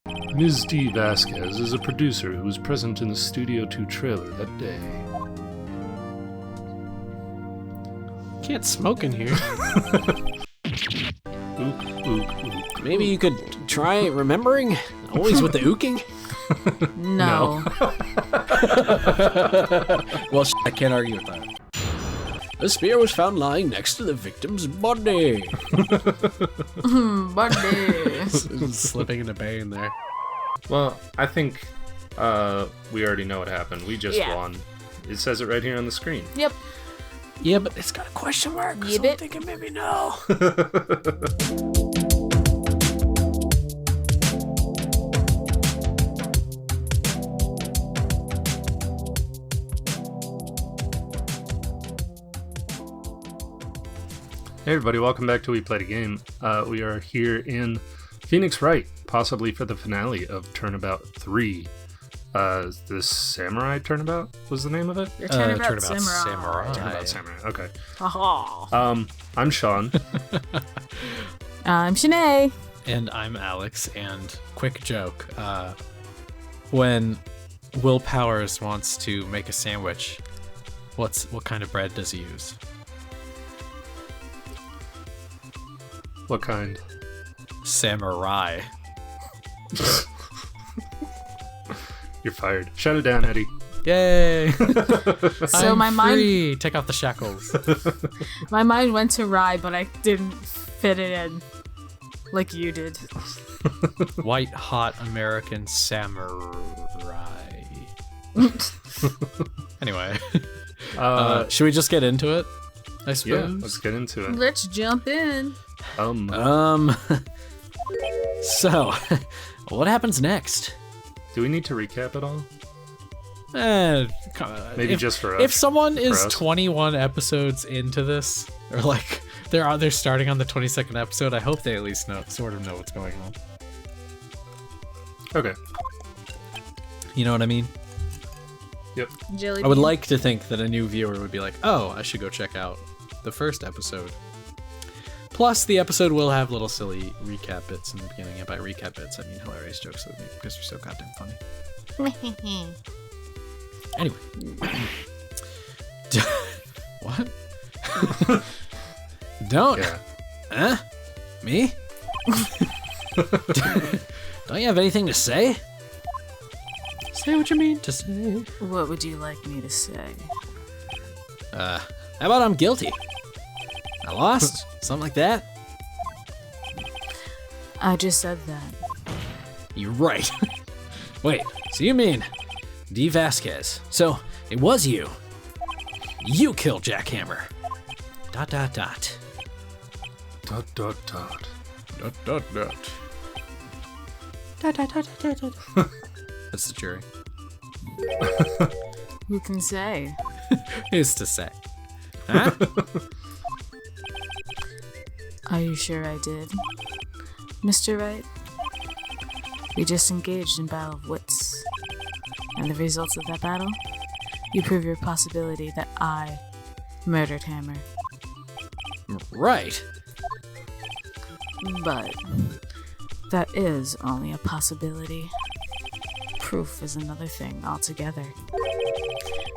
Ms. D. Vasquez is a producer who was present in the Studio 2 trailer that day. Can't smoke in here. Ook, ook, ook. Maybe you could try remembering? Always with the ooking? No. Well, I can't argue with that. The spear was found lying next to the victim's body. Body. Slipping in a bay in there. Well, I think we already know what happened. We just won. It says it right here on the screen. Yep. Yeah, but it's got a question mark, so I'm thinking maybe no. Hey everybody, welcome back to We Played a Game. We are here in Phoenix Wright, possibly for the finale of Turnabout 3. The Samurai Turnabout was the name of it? Turnabout Samurai. Turnabout Samurai, okay. Oh. I'm Sean. I'm Shanay. And I'm Alex, and quick joke. When Will Powers wants to make a sandwich, what kind of bread does he use? What kind? Samurai. You're fired. Shut it down, Eddie. Yay! So I'm my free. Take off the shackles. My mind went to Rye, but I didn't fit it in like you did. White hot American samurai. Anyway, should we just get into it? I suppose. Yeah, let's get into it. Let's jump in. So, what happens next? Do we need to recap it all? Maybe if, just for us. If someone is us. 21 episodes into this, or like they're starting on the 22nd episode, I hope they at least sort of know what's going on. Okay. You know what I mean? Yep. Jelly I would bean. like to think that a new viewer would be like, oh, I should go check out the first episode. Plus, the episode will have little silly recap bits in the beginning. And by recap bits, I mean hilarious jokes with me because they're so goddamn funny. Anyway. What? Don't. Yeah. Huh? Me? Don't you have anything to say? Say what you mean to say. What would you like me to say? How about I'm guilty? I lost? Something like that? I just said that. You're right. Wait, so you mean D. Vasquez. So, it was you. You killed Jackhammer. ... Dot, dot, dot. That's the jury. Who can say? Who's to say? Huh? Are you sure I did? Mr. Wright? We just engaged in battle of wits. And the results of that battle? You prove your possibility that I murdered Hammer. Right. But that is only a possibility. Proof is another thing altogether.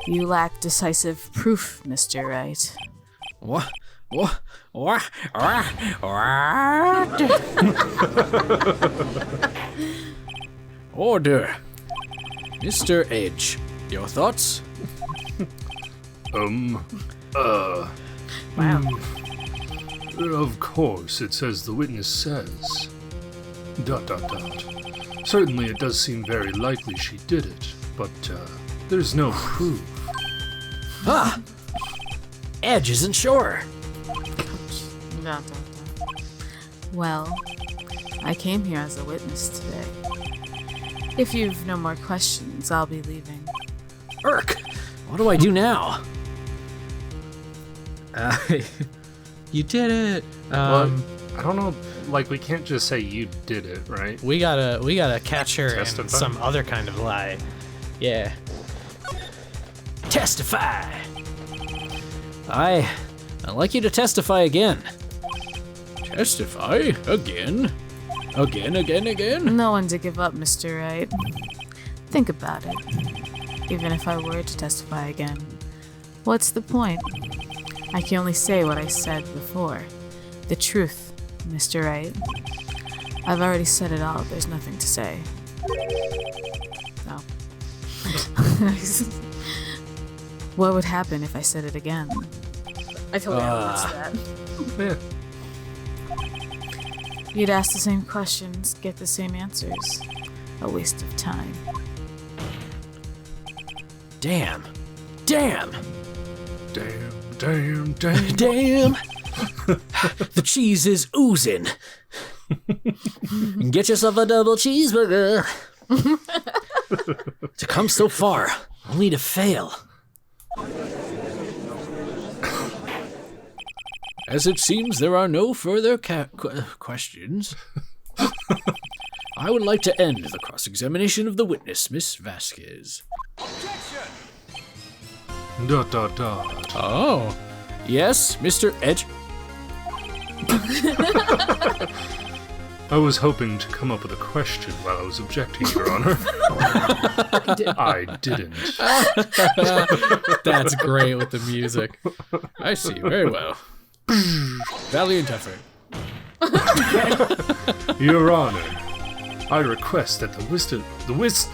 You lack decisive proof, Mr. Wright. What? Order. Mr. Edge, your thoughts? Wow. Of course, it says the witness says. ... Dot, dot, dot. Certainly it does seem very likely she did it, but there's no proof. Ah! Edge isn't sure. Well, I came here as a witness today. If you've no more questions, I'll be leaving. Urk! What do I do now? You did it. Well, I don't know, like, we can't just say you did it, right? We gotta catch her Testify? in some other kind of lie. Yeah. Testify! I'd like you to testify again. Testify? Again? Again? No one to give up, Mr. Wright. Think about it. Even if I were to testify again, what's the point? I can only say what I said before. The truth, Mr. Wright. I've already said it all. There's nothing to say. No. What would happen if I said it again? I totally watched that. Yeah. You'd ask the same questions, get the same answers. A waste of time. Damn. Damn. The cheese is oozing. Get yourself a double cheeseburger. To come so far, only to fail. As it seems there are no further questions, I would like to end the cross-examination of the witness, Miss Vasquez. Dot. Oh. Yes, Mr. Edge. I was hoping to come up with a question while I was objecting, Your Honor. I didn't. That's great with the music. I see, very well. Valiant effort. Your Honor, I request that the witness.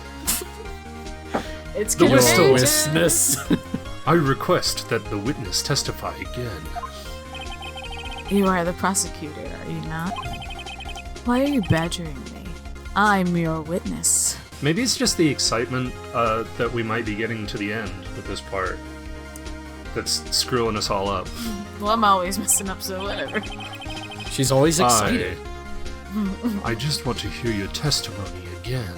I request that the witness testify again. You are the prosecutor, are you not? Why are you badgering me? I'm your witness. Maybe it's just the excitement that we might be getting to the end with this part that's screwing us all up. Well, I'm always messing up, so whatever. She's always excited. I just want to hear your testimony again.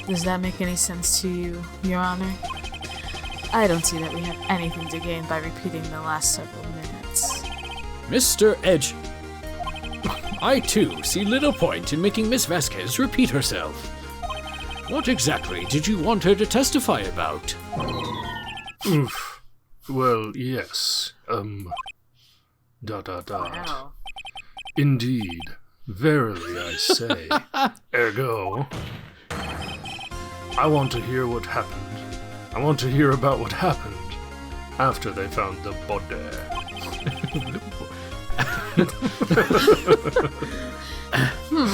Does that make any sense to you, Your Honor? I don't see that we have anything to gain by repeating the last several minutes. Mr. Edge, I too see little point in making Miss Vasquez repeat herself. What exactly did you want her to testify about? Oof. Well, yes. Wow. Indeed. Verily I say. Ergo. I want to hear what happened. I want to hear about what happened after they found the body.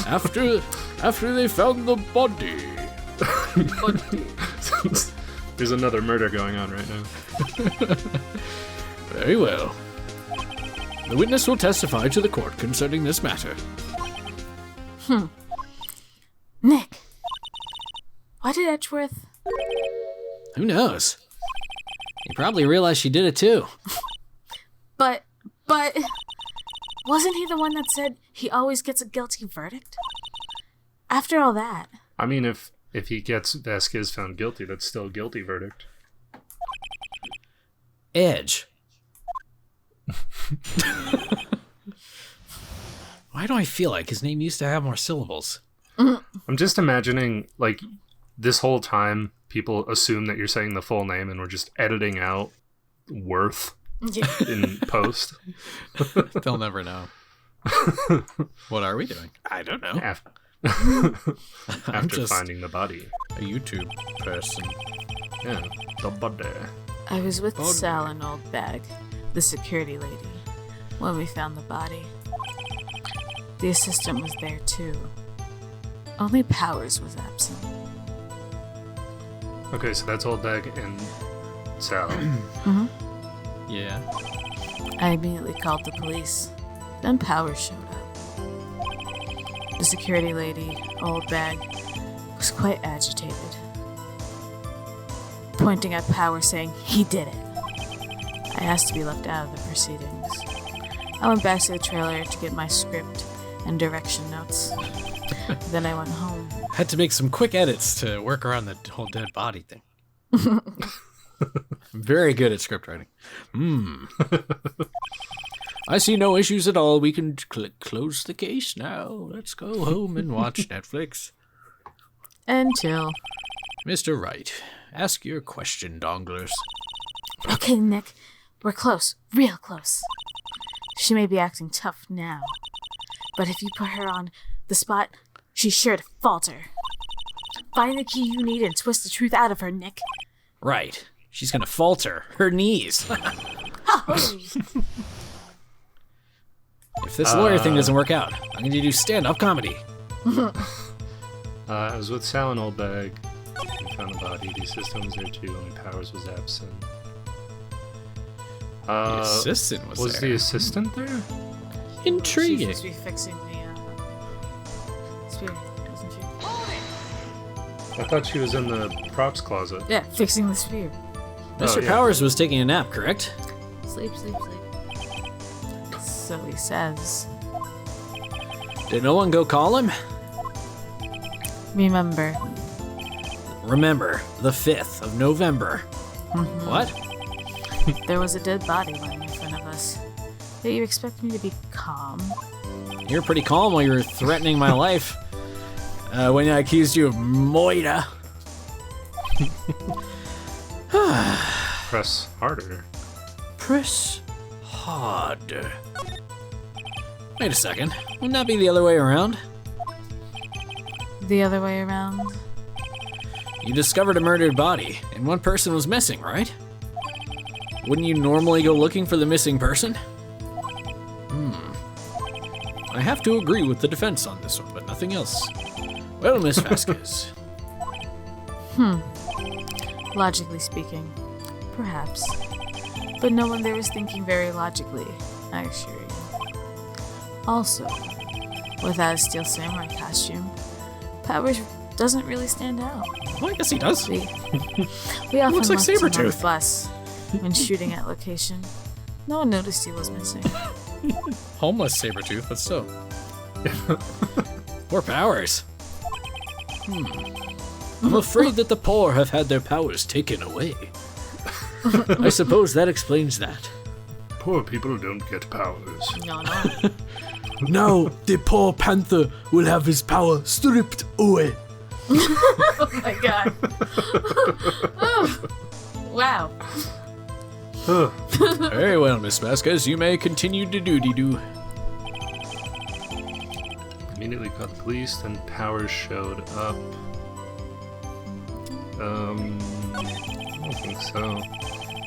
After they found the body. There's another murder going on right now. Very well. The witness will testify to the court concerning this matter. Nick, why did Edgeworth... Who knows? You probably realized she did it too. But... Wasn't he the one that said he always gets a guilty verdict? After all that... I mean, if he gets Vasquez found guilty, that's still a guilty verdict. Edge. Why do I feel like his name used to have more syllables? I'm just imagining, like, this whole time, people assume that you're saying the full name and we're just editing out worth in post. They'll never know. What are we doing? I don't know. After finding the body. A YouTube person. Yeah, the body. I was with Sal and Old Bag, the security lady, when we found the body. The assistant was there too. Only Powers was absent. Okay, so that's Old Bag and Sal. Mm-hmm. Yeah. I immediately called the police. Then Powers showed up. The security lady, Old Bag, was quite agitated, pointing at Powers saying he did it. I asked to be left out of the proceedings. I went back to the trailer to get my script and direction notes. Then I went home. Had to make some quick edits to work around the whole dead body thing. Very good at script writing. I see no issues at all. We can close the case now. Let's go home and watch Netflix. And chill. Mr. Wright, ask your question, donglers. Okay, Nick. We're close. Real close. She may be acting tough now. But if you put her on the spot, she's sure to falter. Find the key you need and twist the truth out of her, Nick. Right. She's gonna falter. Her knees. If this lawyer thing doesn't work out, I'm gonna do stand-up comedy. I was with Sal and Oldbag. We found the body. The assistant was there too, only Powers was absent. The assistant was there. Was the assistant there? She's Intriguing. supposed to be fixing the spear, wasn't she? I thought she was in the props closet. Yeah, fixing the spear. Mr. yeah. Powers was taking a nap, correct? Sleep. So he says. Did no one go call him? Remember. Remember, the 5th of November. What? There was a dead body lying in front of us. Yet you expect me to be calm? You're pretty calm while you were threatening my life. When I accused you of moida. Press harder. Press harder. Wait a second. Wouldn't that be the other way around? The other way around? You discovered a murdered body, and one person was missing, right? Wouldn't you normally go looking for the missing person? I have to agree with the defense on this one, but nothing else. Well, Miss Vasquez. Logically speaking, perhaps. But no one there was thinking very logically, I assure you. Also, without a steel samurai costume, Powers doesn't really stand out. Well, I guess he does. We often looks like left him on the Sabretooth. bus when shooting at location. No one noticed he was missing. Homeless Sabretooth, but still. Poor Powers. I'm afraid that the poor have had their powers taken away. I suppose that explains that. Poor people don't get powers. No. Now, the poor panther will have his power stripped away. Oh my god. Oh. Wow. Very well, Miss Vasquez, you may continue to do. Immediately called the police, then Powers showed up. I don't think so.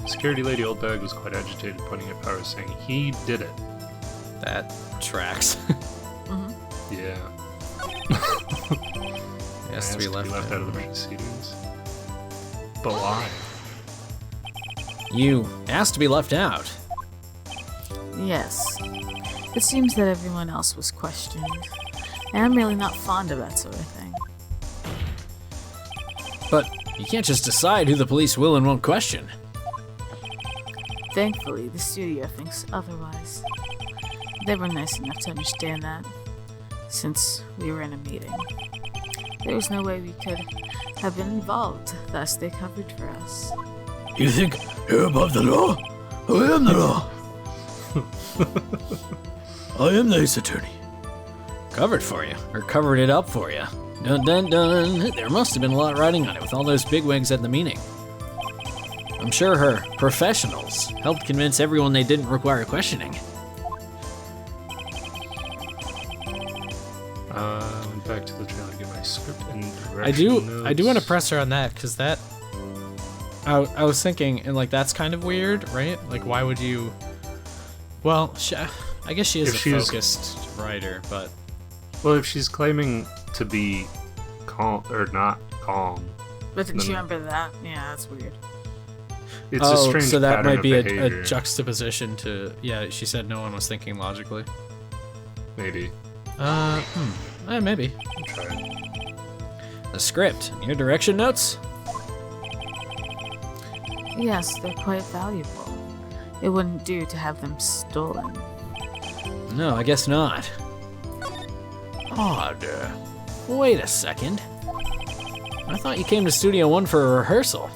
Security lady Oldbag was quite agitated, pointing at Powers, saying he did it. That tracks. Yeah. He has to be left out of the proceedings. But why? You asked to be left out. Yes. It seems that everyone else was questioned. And I'm really not fond of that sort of thing. But you can't just decide who the police will and won't question. Thankfully, the studio thinks otherwise. They were nice enough to understand that, since we were in a meeting. There was no way we could have been involved, thus they covered for us. You think you're above the law? I am the law. I am the ace attorney. Covered for you, or covered it up for you. Dun dun dun. There must have been a lot riding on it with all those bigwigs at the meeting. I'm sure her professionals helped convince everyone they didn't require questioning. Went back to the trailer to get my script and direction notes. I do want to press her on that, because that... I was thinking, and like, that's kind of weird, right? Like, why would you... Well, I guess she is If a she's- focused writer, but... Well, if she's claiming to be calm or not calm, But didn't Then- you remember that? Yeah, that's weird. it's a strange so that pattern might of be behavior. a juxtaposition to... Yeah, she said no one was thinking logically. Maybe. Maybe. I'll try it. The script, and your direction notes? Yes, they're quite valuable. It wouldn't do to have them stolen. No, I guess not. Odd. Wait a second. I thought you came to Studio One for a rehearsal.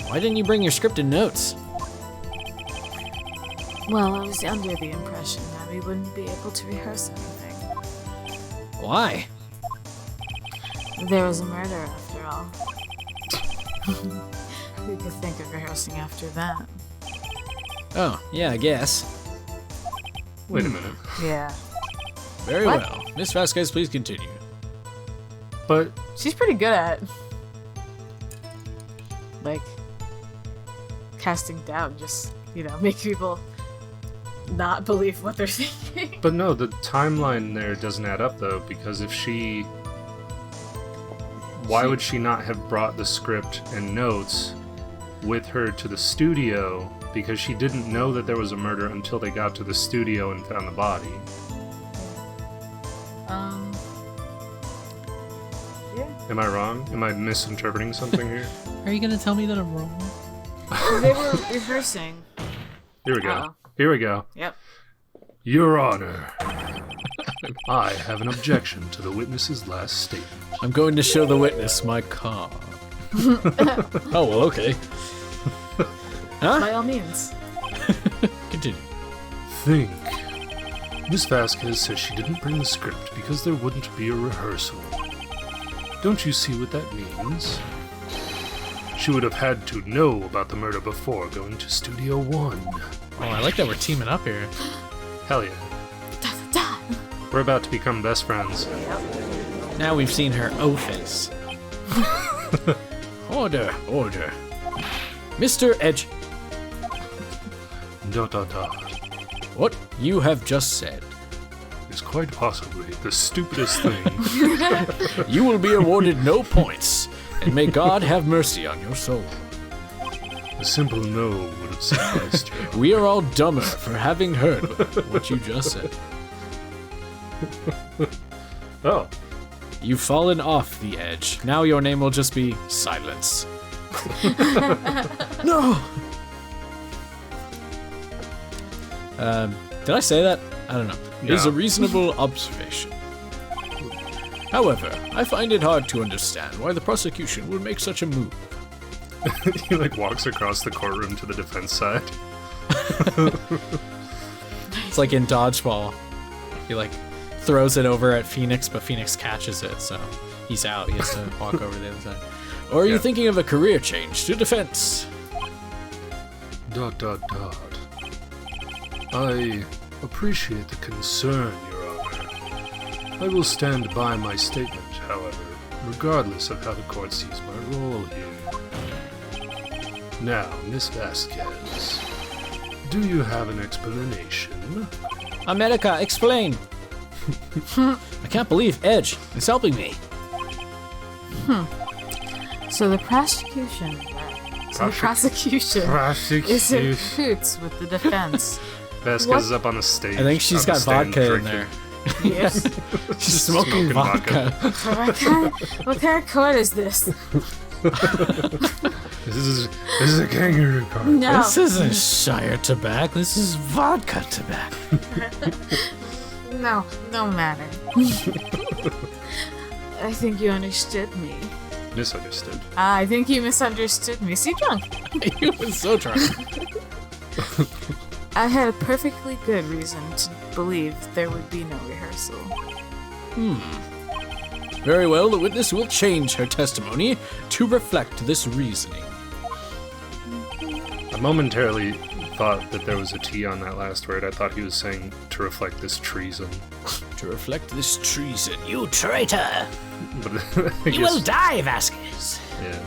Why didn't you bring your scripted notes? Well, I was under the impression that we wouldn't be able to rehearse anything. Why? There was a murder, after all. Who could think of rehearsing after that? Oh, yeah, I guess. Wait a minute. Yeah. Very What? well. Miss Vasquez, please continue. But She's pretty good at, like, casting down, just, make people not believe what they're thinking. But no, the timeline there doesn't add up though, because if why would she not have brought the script and notes with her to the studio? Because she didn't know that there was a murder until they got to the studio and found the body. Yeah. Am I wrong? Am I misinterpreting something here? Are you gonna tell me that I'm wrong? They were rehearsing. Here we go. Uh-oh. Here we go. Yep. Your Honor, I have an objection to the witness's last statement. I'm going to show the witness my car. Oh, well, okay. Huh? By all means. Continue. Think. Miss Vasquez says she didn't bring the script because there wouldn't be a rehearsal. Don't you see what that means? She would have had to know about the murder before going to Studio One. Oh, I like that we're teaming up here. Hell yeah. Da, da, da. We're about to become best friends. Now we've seen her O-face. Order, order. Mr. Edge, Dot dot dot. what you have just said. Is quite possibly the stupidest thing. You will be awarded no points, and may God have mercy on your soul. A simple no would have sufficed her. We are all dumber for having heard what you just said. Oh, You've fallen off the edge. Now your name will just be Silence. No! Did I say that? I don't know. It is a No. reasonable observation. However, I find it hard to understand why the prosecution would make such a move. he walks across the courtroom to the defense side. It's like in Dodgeball. He throws it over at Phoenix, but Phoenix catches it, so he's out. He has to walk over to the other side. Or are you thinking of a career change to defense? Dot dot dot. I appreciate the concern, Your Honor. I will stand by my statement, however, regardless of how the court sees my role here. Now, Miss Vasquez, do you have an explanation? America, explain! I can't believe Edge is helping me. So the prosecution is in cahoots with the defense. Vasquez is up on the stage. I think she's on the got stand vodka in drinking. there. Yes. She's smoking vodka. What kind of court is this? This is a kangaroo court. No. This isn't Shire tobacco. This is vodka tobacco. No matter. I think you understood me. Misunderstood. I think you misunderstood me. See, drunk. He was so drunk. I had a perfectly good reason to believe there would be no rehearsal. Very well, the witness will change her testimony to reflect this reasoning. I momentarily thought that there was a T on that last word. I thought he was saying to reflect this treason. To reflect this treason, you traitor! But I You will guess, die, Vasquez! yeah.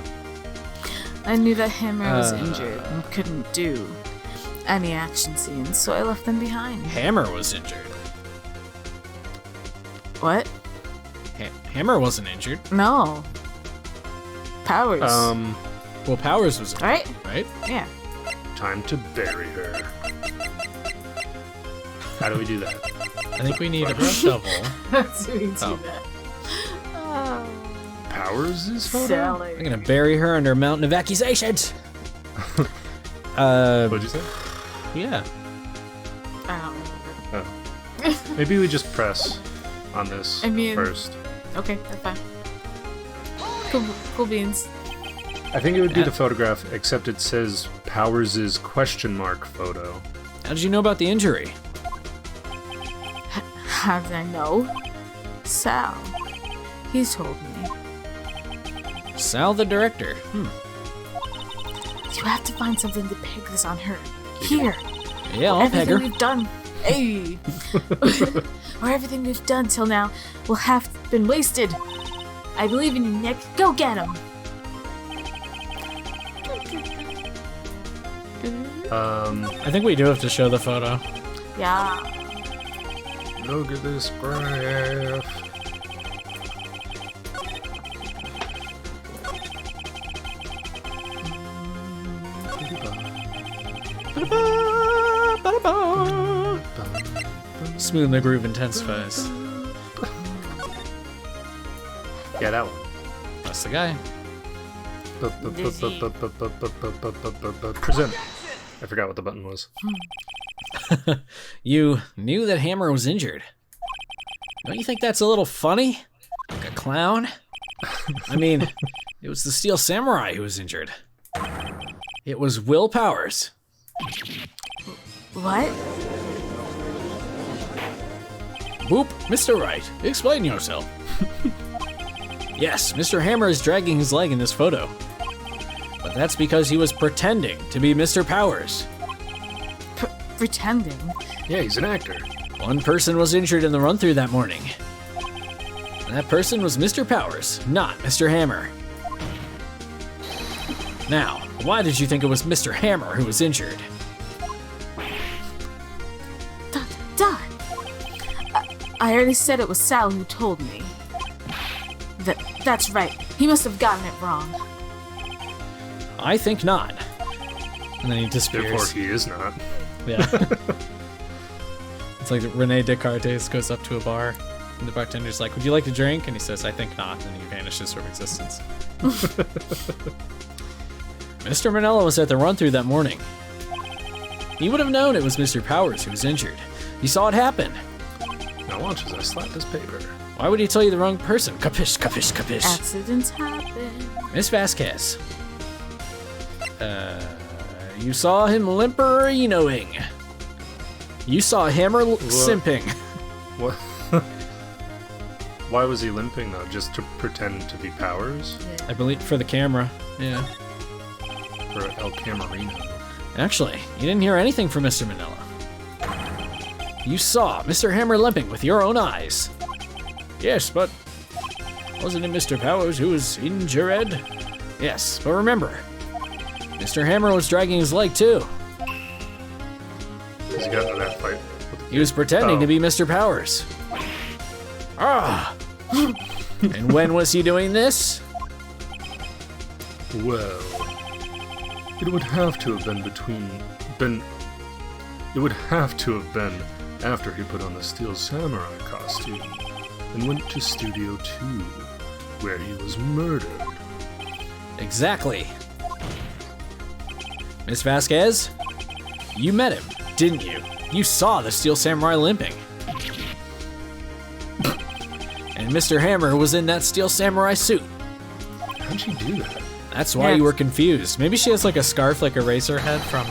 I knew that Hammer was injured and couldn't do any action scenes, so I left them behind. Hammer was injured. What? Hammer wasn't injured. No. Powers. Well, Powers was injured, Right? right? Yeah. Time to bury her. How do we do that? I think we need a shovel. That's doing too Oh. bad. Oh. Powers is photo? Sally. I'm gonna bury her under a mountain of accusations. What'd you say? Yeah. I don't remember. Oh. Maybe we just press on this I mean- first. Okay, that's fine. Cool beans. I think it would be Yeah. the photograph, except it says Powers' question mark photo. How did you know about the injury? How did I know? Sal. He told me. Sal, the director. You have to find something to peg this on her. Here. Yeah, I'll peg Everything her. we've done. Hey. or everything we've done till now will have been wasted. I believe in you, Nick. Go get him. I think we do have to show the photo. Yeah. Look at this graph. Smooth the groove intensifies. Yeah, that one. That's the guy. Present. I forgot what the button was. You knew that Hammer was injured. Don't you think that's a little funny? Like a clown? I mean, it was the Steel Samurai who was injured. It was Will Powers. What? Boop, Mr. Wright, explain yourself. Yes, Mr. Hammer is dragging his leg in this photo. But that's because he was pretending to be Mr. Powers. Pretending? Yeah, he's an actor. One person was injured in the run-through that morning. And that person was Mr. Powers, not Mr. Hammer. Now, why did you think it was Mr. Hammer who was injured? Dot. I already said it was Sal who told me. That's right. He must have gotten it wrong. I think not. And then he disappears. Therefore, he is not. Yeah. It's like Rene Descartes goes up to a bar, and the bartender's like, "Would you like a drink?" And he says, "I think not," and he vanishes from existence. Mr. Manella was at the run-through that morning. He would have known it was Mr. Powers who was injured. He saw it happen. Now watch as I slap this paper. Why would he tell you the wrong person? Capish, capish, capish. Accidents happen. Miss Vasquez. You saw him limperinoing. You saw Hammer simping. What? Why was he limping though? Just to pretend to be Powers? I believe for the camera. Yeah. For El Camarino? Actually, you didn't hear anything from Mr. Manila. You saw Mr. Hammer limping with your own eyes. Yes, but wasn't it Mr. Powers who was injured? Yes, but remember, Mr. Hammer was dragging his leg too. He's got into that fight. He was pretending to be Mr. Powers. Ah! And when was he doing this? Well, it would have to have been It would have to have been after he put on the Steel Samurai costume and went to Studio 2, where he was murdered. Exactly. Miss Vasquez, you met him, didn't you? You saw the Steel Samurai limping. And Mr. Hammer was in that Steel Samurai suit. How'd she do that? That's why you were confused. Maybe she has like a scarf like Eraserhead from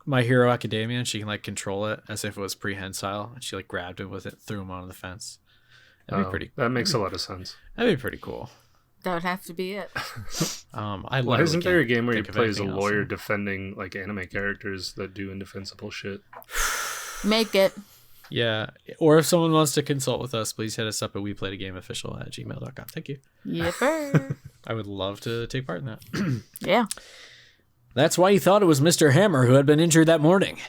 My Hero Academia, and she can like control it as if it was prehensile, and she like grabbed it with it, threw him onto the fence. That'd be pretty. That makes a lot of sense. That'd be pretty cool. That would have to be it. Why isn't there a game where he plays a lawyer else. defending like anime characters that do indefensible shit? Make it. Yeah, or if someone wants to consult with us, please hit us up at weplaythegameofficial@gmail.com. Thank you. Yipper. I would love to take part in that. Yeah. That's why you thought it was Mr. Hammer who had been injured that morning.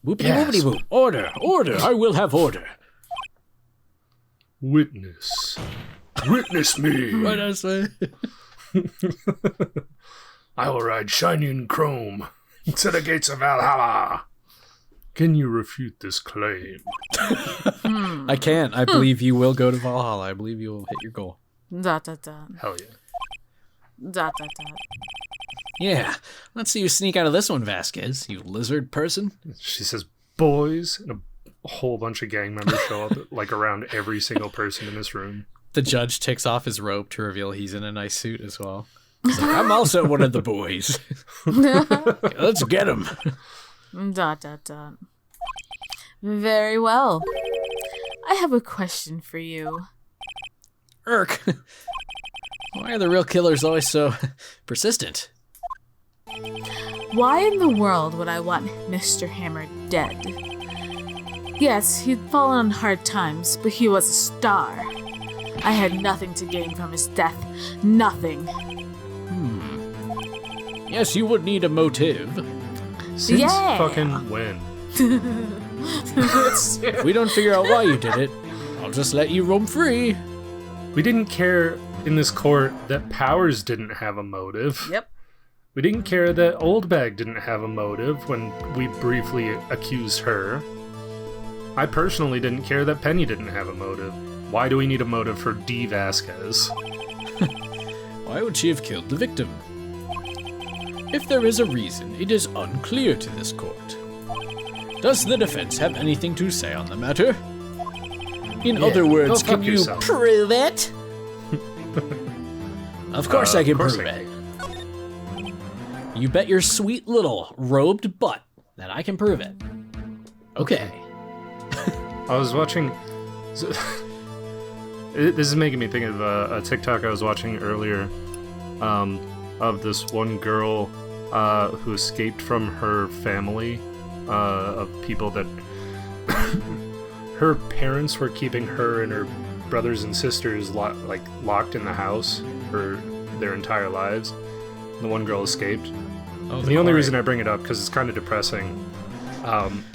Whoopity whoopity whoop. Order, order, I will have order. Witness me. What I say? I will ride shining chrome to the gates of Valhalla. Can you refute this claim? I can't. I believe you will go to Valhalla. I believe you will hit your goal. Dot. Hell yeah. Dot. Yeah. Let's see you sneak out of this one, Vasquez, you lizard person. She says, boys, and a whole bunch of gang members show up like around every single person in this room. The judge takes off his robe to reveal he's in a nice suit as well. He's like, I'm also one of the boys. Let's get him. Dot. Very well. I have a question for you. Irk. Why are the real killers always so persistent? Why in the world would I want Mr. Hammer dead? Yes, he'd fallen on hard times, but he was a star. I had nothing to gain from his death. Nothing. Yes, you would need a motive. Since Yeah. fucking when? If we don't figure out why you did it, I'll just let you roam free. We didn't care in this court that Powers didn't have a motive. Yep. We didn't care that Oldbag didn't have a motive when we briefly accused her. I personally didn't care that Penny didn't have a motive. Why do we need a motive for D. Vasquez? Why would she have killed the victim? If there is a reason, it is unclear to this court. Does the defense have anything to say on the matter? In other words, go can fuck you yourself. prove it? Of course I can of course prove I it. You bet your sweet little robed butt that I can prove it. Okay. I was watching. This is making me think of a TikTok I was watching earlier, of this one girl who escaped from her family of people that her parents were keeping her and her brothers and sisters locked in the house for their entire lives. The one girl escaped. Oh, The only reason I bring it up, because it's kind of depressing,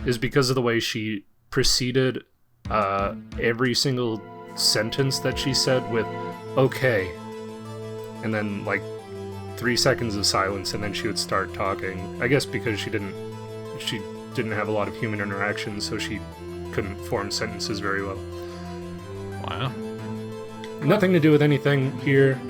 is because of the way she preceded every single sentence that she said with "okay," and then 3 seconds of silence, and then she would start talking. I guess because she didn't have a lot of human interaction, so she couldn't form sentences very well. Wow. Nothing to do with anything here.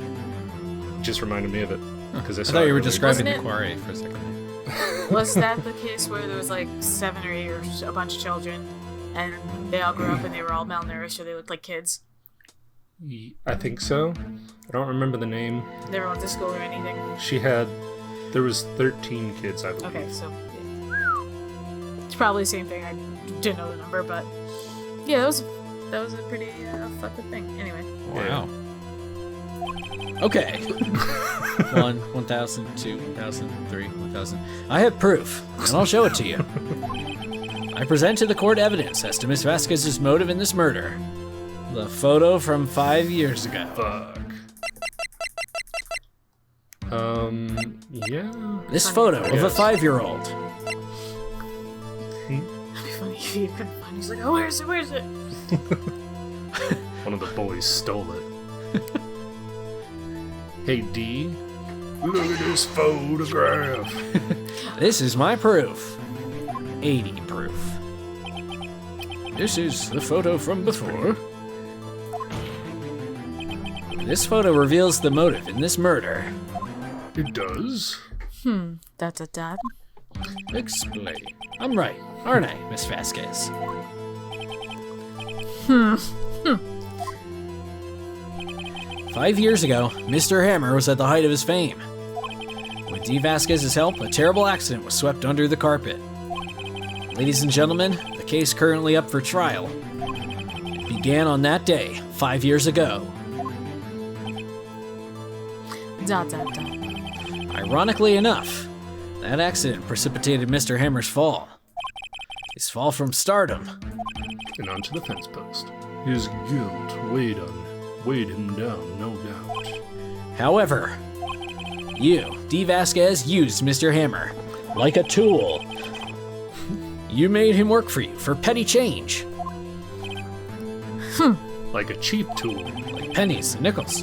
Just reminded me of it because I I thought you were earlier. describing Wasn't the it- quarry for a second. Was that the case where there was 7 or 8 or a bunch of children, and they all grew up and they were all malnourished, or they looked like kids? I think so. I don't remember the name. Never went to school or anything. There was 13 kids, I believe. Okay, so yeah. It's probably the same thing. I didn't know the number, but yeah, that was a pretty fucked up thing. Anyway, Wow. Okay. 1, 1,000, 2, 1,000, 3, 1,000. I have proof, and I'll show it to you. I present to the court evidence as to Miss Vasquez's motive in this murder. The photo from 5 years ago. Fuck. Yeah. This photo of a Yes. 5-year-old. it'd be funny if you couldn't find it. He's like, oh, where is it? Where is it? One of the boys stole it. Hey, D. Look at this photograph. This is my proof. 80 proof. This is the photo from before. This photo reveals the motive in this murder. It does? Dot. Explain. I'm right, aren't I, Miss Vasquez? 5 years ago, Mr. Hammer was at the height of his fame. With D. Vasquez's help, a terrible accident was swept under the carpet. Ladies and gentlemen, the case currently up for trial. It began on that day, 5 years ago. Dot. Ironically enough, that accident precipitated Mr. Hammer's fall. His fall from stardom. And onto the fence post. His guilt weighed him down, no doubt. However, you, D. Vasquez, used Mr. Hammer like a tool. You made him work for you for petty change, Like a cheap tool, like pennies and nickels.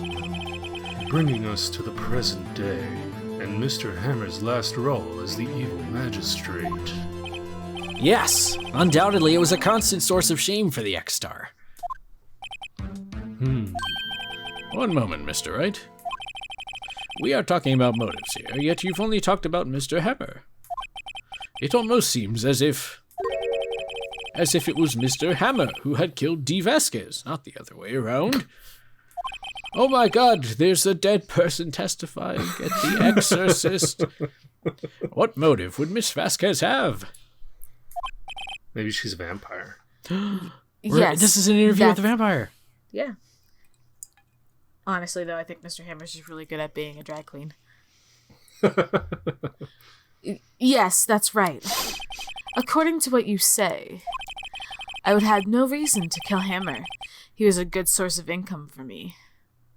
bringing us to the present day, and Mr. Hammer's last role as the evil magistrate. Yes, undoubtedly it was a constant source of shame for the X-Star. One moment, Mr. Wright. We are talking about motives here, yet you've only talked about Mr. Hammer. It almost seems as if it was Mr. Hammer who had killed D. Vasquez, not the other way around. Oh my god, there's a dead person testifying at The Exorcist. What motive would Miss Vasquez have? Maybe she's a vampire. Yes. This is an interview with that's- the vampire. Yeah. Honestly, though, I think Mr. Hammer's just really good at being a drag queen. Yes, that's right. According to what you say, I would have no reason to kill Hammer. He was a good source of income for me.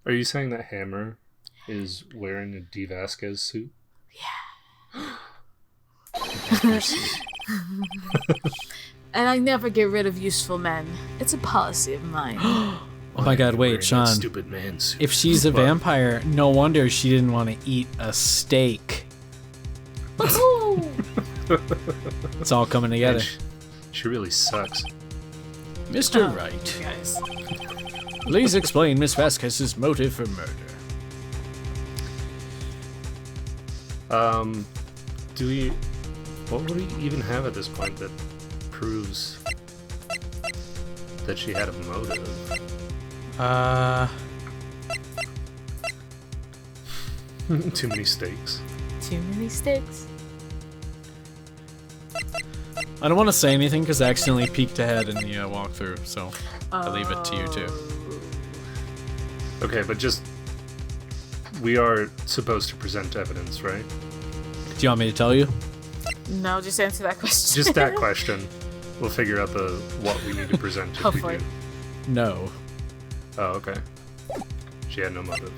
Are you saying that Hammer is wearing a D. Vasquez suit? Yeah. And I never get rid of useful men. It's a policy of mine. Oh my god, wait, Sean. Stupid man suit. If she's a vampire, no wonder she didn't want to eat a steak. It's all coming together. She really sucks. Mr. Wright, Guys. please explain Miss Vasquez's motive for murder. What would we even have at this point that proves that she had a motive? Too many stakes. Too many sticks. I don't want to say anything because I accidentally peeked ahead in the walkthrough, so I leave it to you too. Okay, but we are supposed to present evidence, right? Do you want me to tell you? No, just answer that question. Just that question. We'll figure out what we need to present if we Hopefully. do. No. Oh, okay. She had no motive.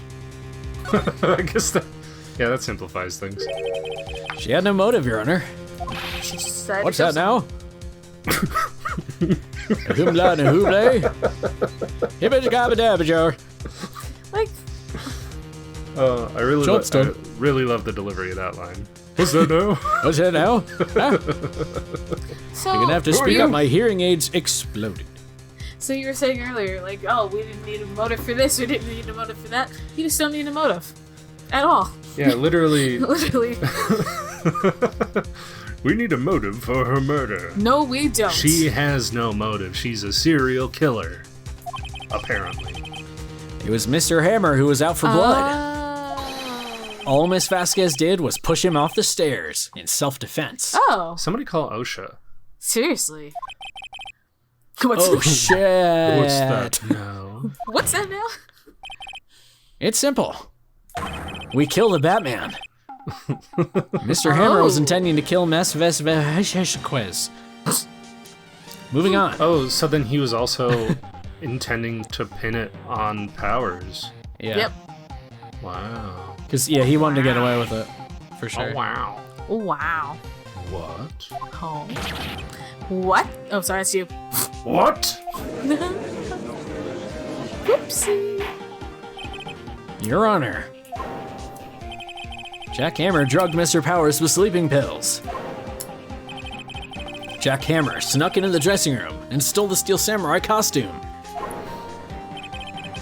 I guess that simplifies things. She had no motive, Your Honor. She decided What's to that now? Hoobla and hooble. Hibbage-gabba-dabba-jar. Like, I really love the delivery of that line. What's that now? What's that now? Huh? so You're gonna have to speak up. My hearing aids exploded. So you were saying earlier, like, oh, we didn't need a motive for this, we didn't need a motive for that. You just don't need a motive. At all. Yeah, literally. Literally. We need a motive for her murder. No, we don't. She has no motive. She's a serial killer. Apparently. It was Mr. Hammer who was out for blood. All Miss Vasquez did was push him off the stairs in self-defense. Oh. Somebody call OSHA. Seriously. Oh, shit. What's that now? What's that now? It's simple. We kill the Batman. Mr. Hammer was intending to kill Miss Vasquez. Moving on. Oh, so then he was also intending to pin it on Powers. Yeah. Yep. Wow. Because, yeah, he wanted to get away with it. For sure. Oh, wow. Oh, wow. What? Oh. What? Oh, sorry, that's you. What? Whoopsie. Your Honor. Jack Hammer drugged Mr. Powers with sleeping pills. Jack Hammer snuck into the dressing room and stole the Steel Samurai costume.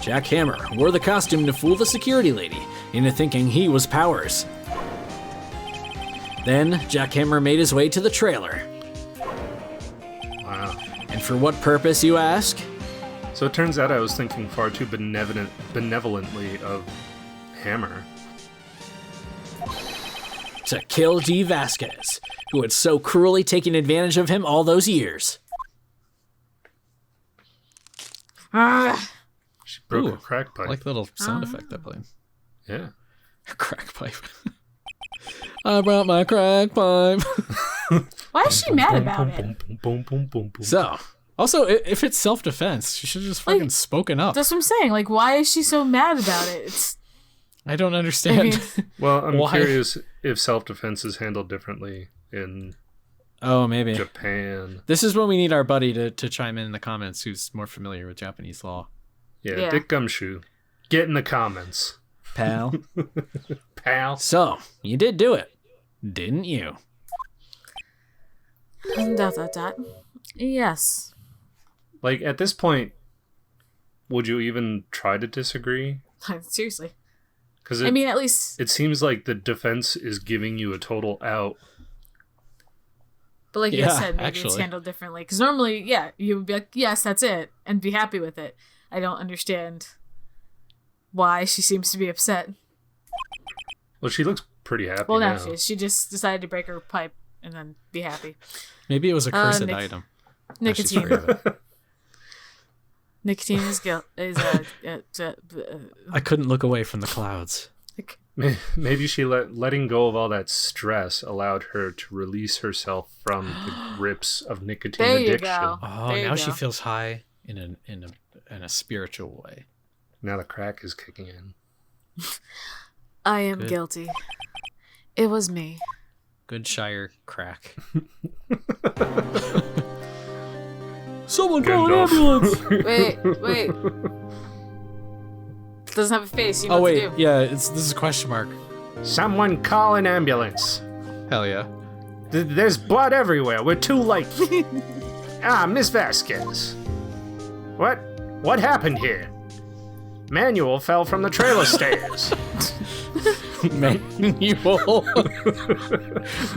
Jack Hammer wore the costume to fool the security lady into thinking he was Powers. Then, Jack Hammer made his way to the trailer. Wow. And for what purpose, you ask? So it turns out I was thinking far too benevolently of Hammer. To kill D. Vasquez, who had so cruelly taken advantage of him all those years. She broke Ooh, a crack pipe. I like the little sound effect that played. Yeah. Crack pipe. I brought my crack pipe. Why is she mad about it? So, also, if it's self-defense, she should have just fucking spoken up. That's what I'm saying. Like, why is she so mad about it? It's, I don't understand. I mean, Well, I'm Why? curious if self-defense is handled differently in Oh, maybe. Japan. This is when we need our buddy to chime in the comments who's more familiar with Japanese law. Yeah, Dick Gumshoe. Get in the comments. Pal. Pal. So, you did do it, didn't you? ... Yes. Like, at this point, would you even try to disagree? Seriously. Because I mean, at least... it seems like the defense is giving you a total out. But like you Yeah, said, maybe it's actually. handled differently. Because normally, yeah, you would be like, yes, that's it, and be happy with it. I don't understand why she seems to be upset. Well, she looks pretty happy Well, now. now she is. She just decided to break her pipe and then be happy. Maybe it was a cursed item. Nicotine. I Nicotine is guilt. couldn't look away from the clouds. Maybe she letting go of all that stress allowed her to release herself from the grips of nicotine There you addiction. go. Oh, There you now go. she feels high in a spiritual way. Now the crack is kicking in. I am Good. guilty. It was me. Good Shire crack. Someone call an Gandalf. ambulance! Wait. It doesn't have a face. You know Oh what wait, to do. yeah, this is a question mark. Someone call an ambulance. Hell yeah. There's blood everywhere. We're too late. Miss Vasquez. What happened here? Manuel fell from the trailer stairs. Manual.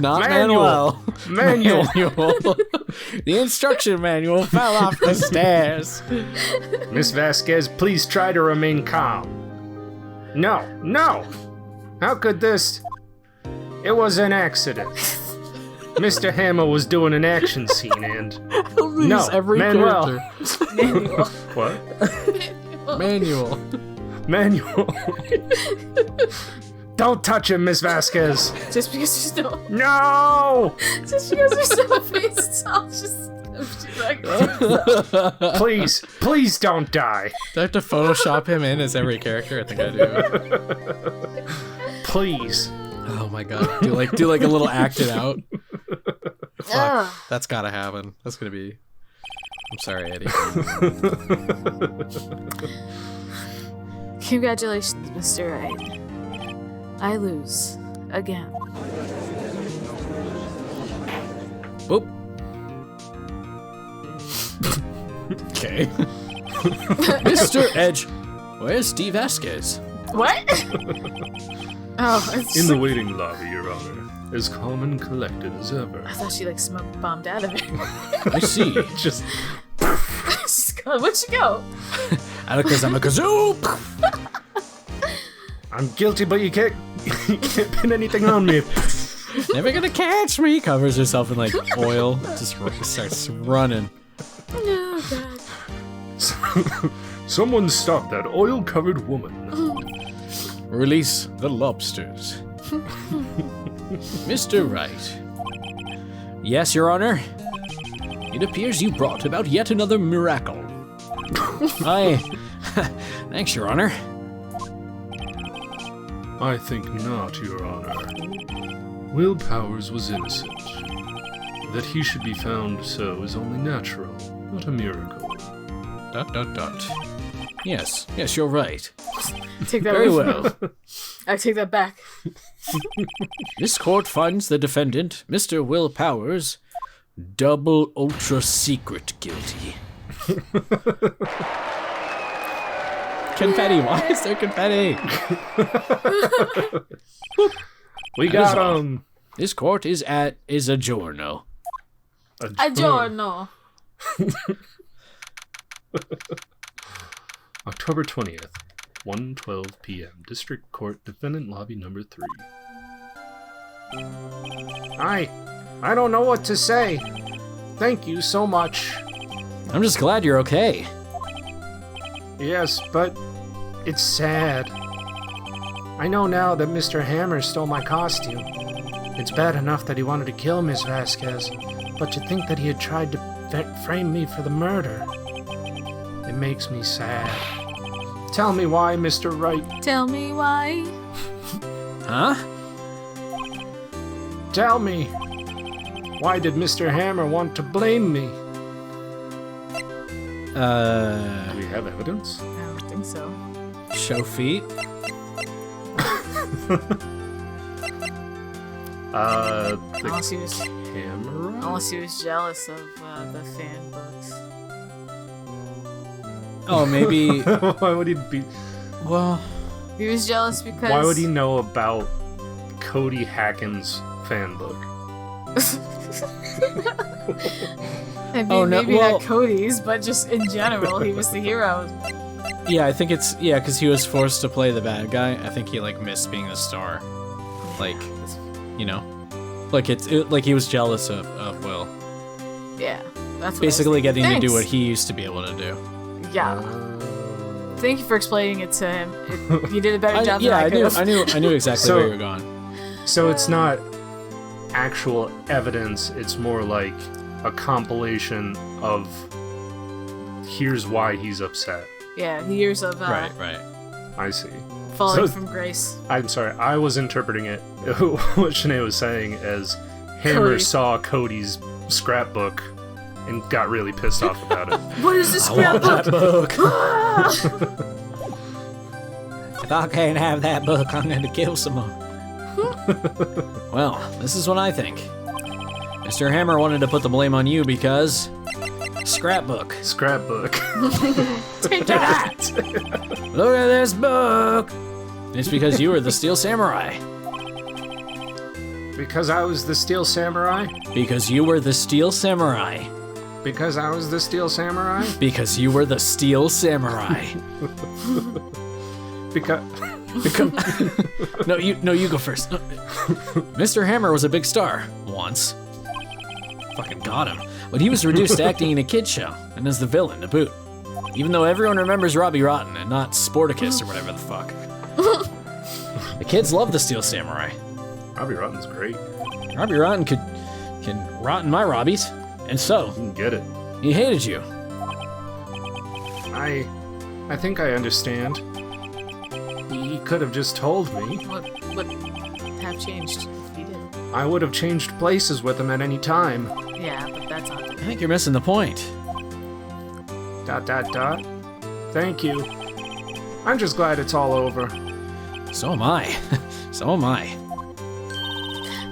Not Manual. Manuel. Manual. Manual. The instruction manual fell off the stairs. Miss Vasquez, please try to remain calm. No. How could this? It was an accident. Mr. Hammer was doing an action scene and... No, every Manuel. character. Manual. What? Manual. Manuel. Don't touch him, Miss Vasquez. Just because there's no, No! just because there's no face, I'll just. Like, Please don't die. Do I have to Photoshop him in as every character? I think I do. Please. Oh my god. Do like a little acted out. Fuck. Ugh. That's gotta happen. That's gonna be. I'm sorry, Eddie. Congratulations, Mr. Wright. I lose. Again. Oop. Okay. Mr. Edge, where's Steve Vasquez? What? Oh, it's In the waiting lobby, Your Honor, as calm and collected as ever. I thought she like smoke bombed out of it. I see. Just She's gone. Where'd she go? Alakazam-a-kazoo! I'm guilty, but you can't pin anything on me. Never gonna catch me! Covers herself in like oil. Just starts running. Oh god. Someone stop that oil-covered woman. Release the lobsters. Mr. Wright. Yes, Your Honor. It appears you brought about yet another miracle. Thanks, Your Honor. I think not, Your Honor. Will Powers was innocent. That he should be found so is only natural, not a miracle. ... Yes, you're right. Take that Very away from well. me. I take that back. This court finds the defendant, Mr. Will Powers, double ultra secret guilty. Confetti, why is there confetti? We That got is all. him. This court is a giorno. A giorno. October 20th, 1:12 p.m. District Court, Defendant Lobby Number 3. I don't know what to say. Thank you so much. I'm just glad you're okay. Yes, but it's sad. I know now that Mr. Hammer stole my costume. It's bad enough that he wanted to kill Miss Vasquez, but to think that he had tried to frame me for the murder. It makes me sad. Tell me why, Mr. Wright. Tell me why. Huh? Tell me. Why did Mr. Hammer want to blame me? Do we have evidence? I don't think so. Show feet? Unless he was, Camera? unless he was jealous of the fan books. Oh, maybe. Why would he be? Well, He was jealous because. Why would he know about Cody Hacken's fan book? I mean, Oh, no, maybe well- not Cody's, but just in general, he was the hero. yeah, I think it's because he was forced to play the bad guy. I think he like missed being the star. Like, you know, like like he was jealous of Will. Yeah, that's what Basically, I was getting to do Thanks. what he used to be able to do. Yeah, Thank you for explaining it to him. You did a better job than I could have. I knew exactly where you were going. So it's not actual evidence, it's more like a compilation of here's why he's upset. Yeah, years of Right. I see. falling from grace. I'm sorry, I was interpreting it, what Shanay was saying, as Hammer Cody. saw Cody's scrapbook and got really pissed off about it. What is this I want that scrapbook? book. If I can't have that book, I'm going to kill someone. Well, this is what I think. Mr. Hammer wanted to put the blame on you because... Scrapbook. Scrapbook. Take that! Look at this book! It's because you were the Steel Samurai. Because I was the Steel Samurai? Because you were the Steel Samurai. Because I was the Steel Samurai? Because you were the Steel Samurai. Because... No, you go first. No. Mr. Hammer was a big star once. Fucking got him. But he was reduced to acting in a kid's show, and as the villain to boot. Even though everyone remembers Robbie Rotten and not Sporticus or whatever the fuck. The kids love the Steel Samurai. Robbie Rotten's great. Robbie Rotten can rotten my Robbies, and so You can get it. he hated you. I think I understand. He could have just told me. What would have changed if he did? I would have changed places with him at any time. Yeah, but that's not I think you're missing the point. ... Thank you. I'm just glad it's all over. So am I. So am I.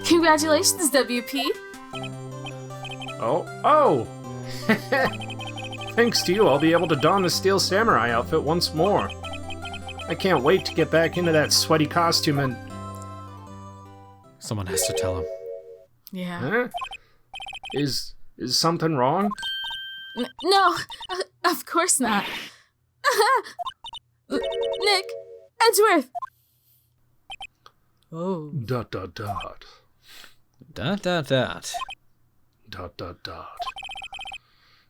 Congratulations, WP. Oh! Thanks to you, I'll be able to don the Steel Samurai outfit once more. I can't wait to get back into that sweaty costume and... Someone has to tell him. Yeah. Huh? Is something wrong? No, of course not. Nick, Edgeworth. Oh. ...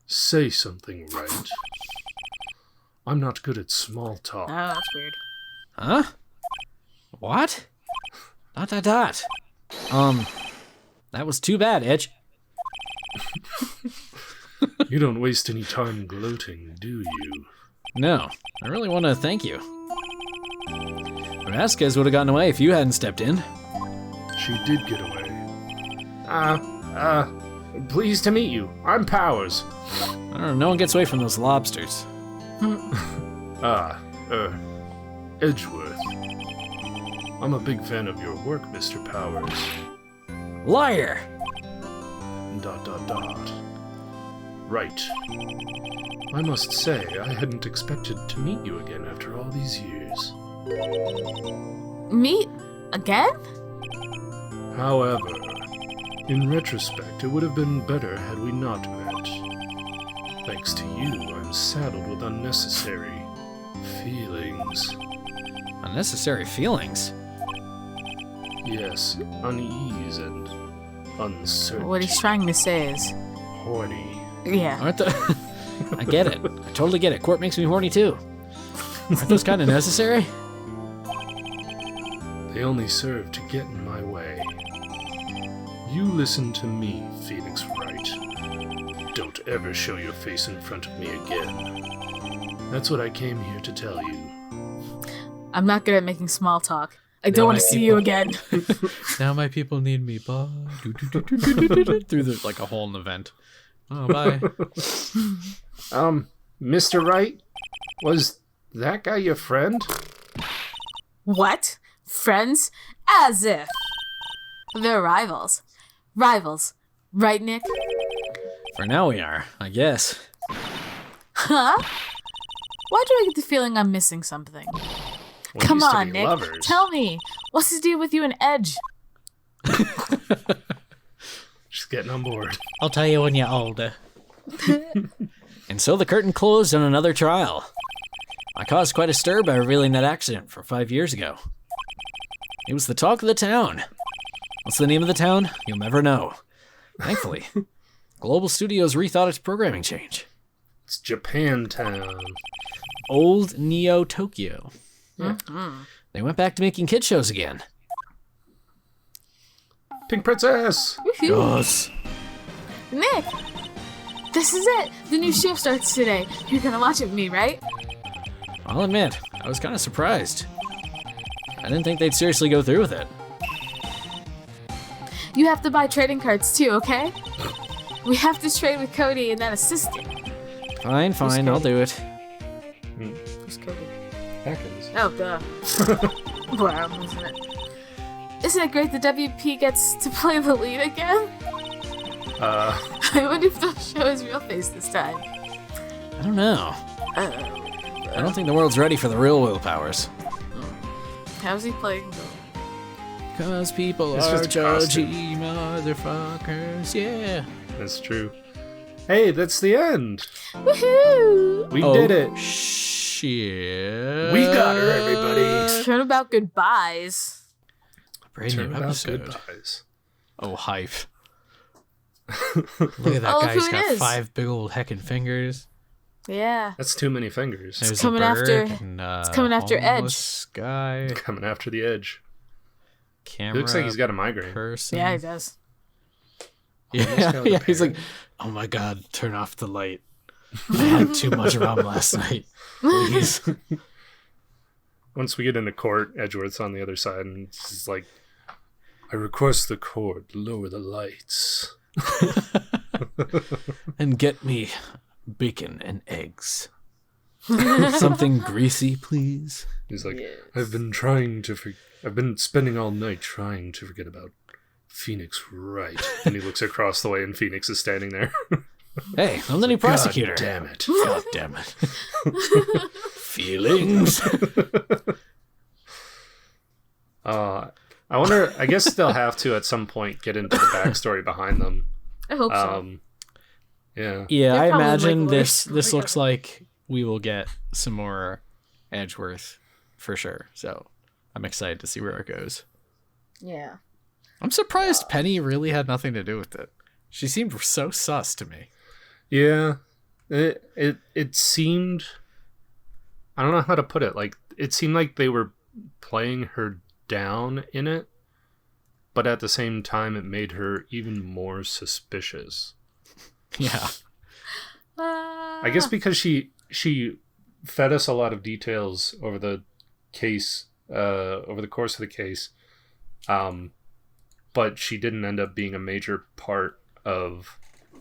Say something, Wright. I'm not good at small Oh, talk. that's weird. Huh? What? ... That was too bad, Edge. You don't waste any time gloating, do you? No, I really want to thank you. Vasquez would have gotten away if you hadn't stepped in. She did get away. Pleased to meet you. I'm Powers. I don't know, no one gets away from those lobsters. Edgeworth. I'm a big fan of your work, Mr. Powers. Liar! ... Right. I must say, I hadn't expected to meet you again after all these years. Meet again? However, in retrospect, it would have been better had we not met. Thanks to you, I'm saddled with unnecessary feelings. Unnecessary feelings? Yes, unease and uncertainty. What he's trying to say is, Horny. yeah. Aren't the... I get it. I totally get it. Court makes me horny too. Aren't those kind of necessary? They only serve to get in my way. You listen to me, Phoenix Wright. Don't ever show your face in front of me again. That's what I came here to tell you. I'm not good at making small talk. I don't want to see you again. Now my people need me. Bye. Through the like a hole in the vent. Oh, bye. Mr. Wright? Was that guy your friend? What? Friends? As if. They're rivals. Rivals. Right, Nick? For now we are, I guess. Huh? Why do I get the feeling I'm missing something? We Come used to on, be Nick. lovers. Tell me. What's the deal with you and Edge? Just getting on board. I'll tell you when you're older. And so the curtain closed on another trial. I caused quite a stir by revealing that accident from 5 years ago. It was the talk of the town. What's the name of the town? You'll never know. Thankfully, Global Studios rethought its programming change. It's Japantown. old Neo Tokyo. Mm-hmm. They went back to making kid shows again. Pink Princess! Yes. Nick, this is it. The new show starts today. You're gonna watch it with me, right? I'll admit, I was kind of surprised. I didn't think they'd seriously go through with it. You have to buy trading cards too, okay? We have to trade with Cody and that assistant. Fine, I'll do it. Who's Cody? Atkins. Oh, duh. Wow, isn't it? Isn't it great the WP gets to play the lead again? I wonder if they'll show his real face this time. I don't know. I don't think the world's ready for the real willpowers. How's he playing though? Cause people It's are just a costume. judgy motherfuckers, yeah. That's true. Hey, that's the end. Woohoo! We did it. Shit. We got her, everybody. Turnabout goodbyes. Brand new Turnabout episode. goodbyes. Oh, hype. Look at that Oh, guy. who He's it got is. 5 big old heckin' fingers. Yeah. That's too many fingers. There's coming a after- bird and, it's coming after homeless guy. Coming after the edge. Camera. He looks like he's got a migraine. person. Yeah, he does. Homeless guy Yeah, with a yeah. He's parrot. like, oh my god, turn off the light. I had too much rum last night. Please. Once we get into court, Edgeworth's on the other side, and he's like, I request the court lower the lights. And get me bacon and eggs. Something greasy, please. He's like, Yes. I've been spending all night trying to forget about Phoenix Wright. And he looks across the way, and Phoenix is standing there. Hey, I'm the new prosecutor. God damn it. God damn it. Feelings. I wonder, I guess they'll have to at some point get into the backstory behind them. I hope so. Yeah. Yeah, They're I probably imagine like this worse. looks like we will get some more Edgeworth for sure. So I'm excited to see where it goes. Yeah. I'm surprised Penny really had nothing to do with it. She seemed so sus to me. Yeah. It seemed, I don't know how to put it. Like, it seemed like they were playing her down in it, but at the same time, it made her even more suspicious. Yeah. I guess because she fed us a lot of details over the case, over the course of the case, but she didn't end up being a major part of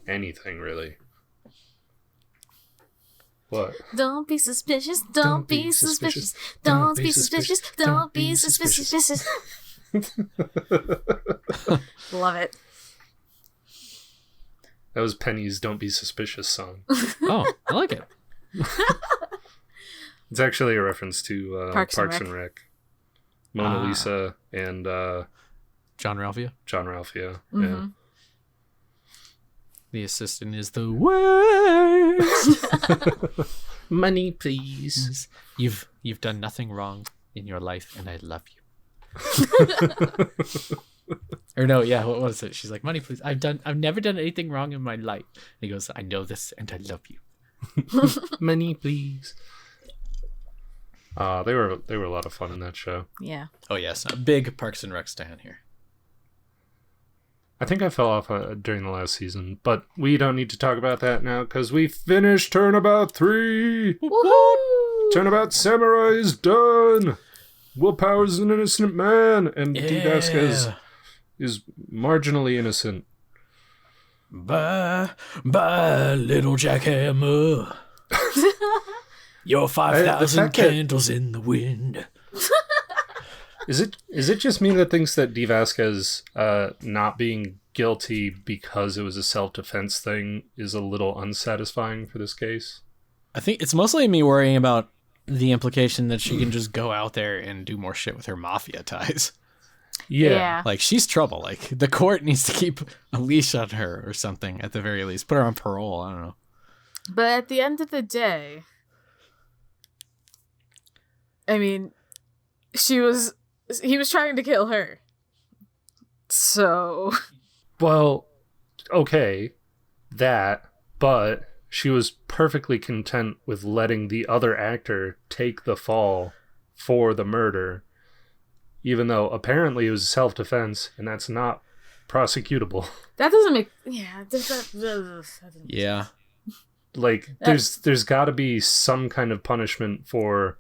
anything, really. What? Don't be suspicious. Don't be suspicious. Don't be suspicious. Don't be suspicious. Love it. That was Penny's "Don't Be Suspicious" song. Oh, I like it. It's actually a reference to Parks and and Rec. Mona Lisa and John Ralphia. John Ralphia. Yeah. Mm-hmm. The assistant is the worst. Money, please. You've done nothing wrong in your life, and I love you. Or no, yeah, what was it? She's like, money, please. I've never done anything wrong in my life. And he goes, I know this, and I love you. Money, please. They were a lot of fun in that show. Yeah. Oh yes, a big Parks and Rec stan here. I think I fell off during the last season, but we don't need to talk about that now because we finished Turnabout 3. Woohoo! Turnabout Samurai is done. Willpower's an innocent man, and D. Vasquez is marginally innocent. Bye, little jackhammer. Your 5,000 fact that- candles in the wind. Is it just me that thinks that D. Vasquez not being guilty because it was a self-defense thing is a little unsatisfying for this case? I think it's mostly me worrying about the implication that she can just go out there and do more shit with her mafia ties. Yeah. Like, she's trouble. Like, the court needs to keep a leash on her or something, at the very least. Put her on parole. I don't know. But at the end of the day, I mean, he was trying to kill her. So. Well, okay, but she was perfectly content with letting the other actor take the fall for the murder, even though apparently it was self-defense, and that's not prosecutable. That doesn't make... Yeah. That Yeah. Like, there's got to be some kind of punishment for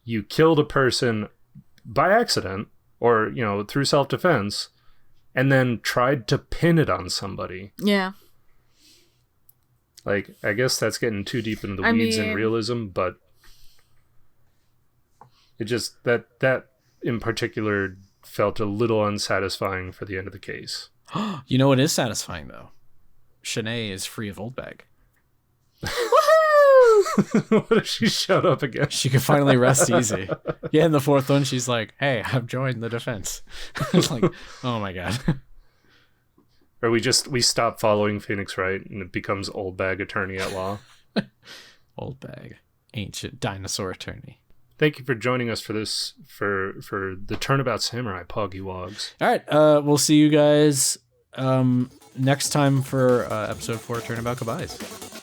you killed a person by accident or, you know, through self-defense and then tried to pin it on somebody. Yeah. Like, I guess that's getting too deep into the weeds and realism, but it just, that in particular felt a little unsatisfying for the end of the case. You know what is satisfying, though? Shanay is free of old bag. Woohoo! What if she showed up again? She can finally rest easy. Yeah, in the fourth one, she's like, hey, I've joined the defense. It's like, oh my god. Or we stop following Phoenix Wright and it becomes old bag attorney at law. Old bag. Ancient dinosaur attorney. Thank you for joining us for this, for the Turnabout Samurai Poggy Wogs. All right, we'll see you guys next time for episode 4 Turnabout Goodbyes.